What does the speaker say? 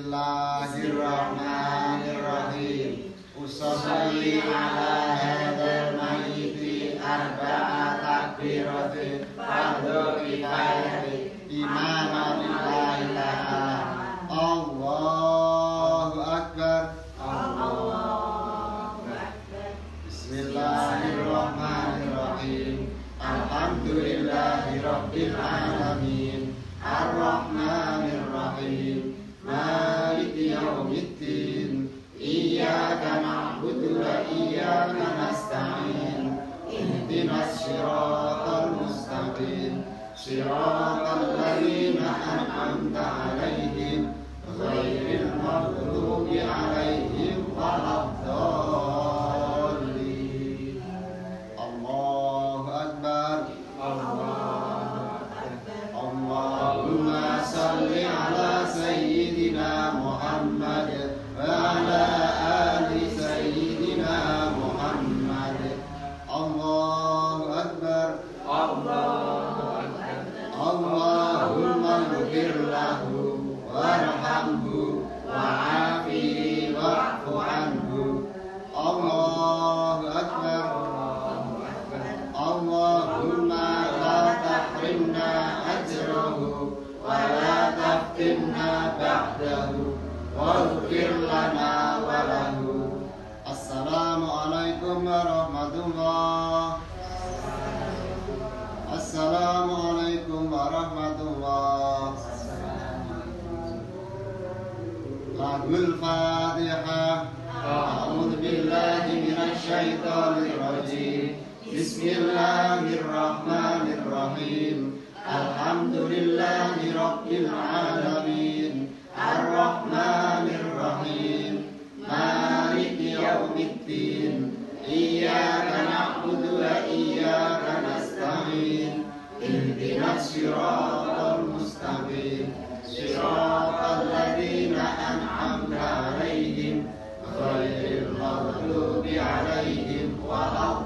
Bismillahirrahmanirrahim. Usolli ala hadzal mayyiti arba'a takbiratin fardhu kifayati imanan lillahi ta'ala. Allahu akbar. Allahu akbar. Bismillahirrahmanirrahim. Alhamdulillahi rabbil alamin. Ar-Rahmanir-Rahim. Maliki yaumiddin. Iyyaka na'budu wa iyyaka nasta'in. Ihdinas siratal mustaqim. Siratal ladzina an'amta 'alaihim ghairil maghdubi 'alaihim waladdallin. Allahu akbar. Allahumma salli ala sayyidina Muhammad wa ala ali sayyidina Muhammad. Allahu akbar. Allahumma ighfir lahu warhamhu wa'afihi wa'fu anhu. Allahu akbar. Allahumma la tahrimna ajrahu wa la taftinna ba'dahu waghfir lana wa lahu. Assalamualaikum warahmatullahi. Assalamualaikum warahmatullahi. Lahul Fatihah. A'udzu billahi minasy syaithanir rajim. Bismillahirrahmanirrahim. Alhamdulillahi rabbil alamin. Ar-Rahmanir-Rahim. Maliki yaumiddin. Iyyaka na'budu wa iyyaka nasta'in. Ihdinas siratal mustaqim. Siratal ladzina an'amta 'alaihim ghairil maghdubi 'alaihim waladdallin.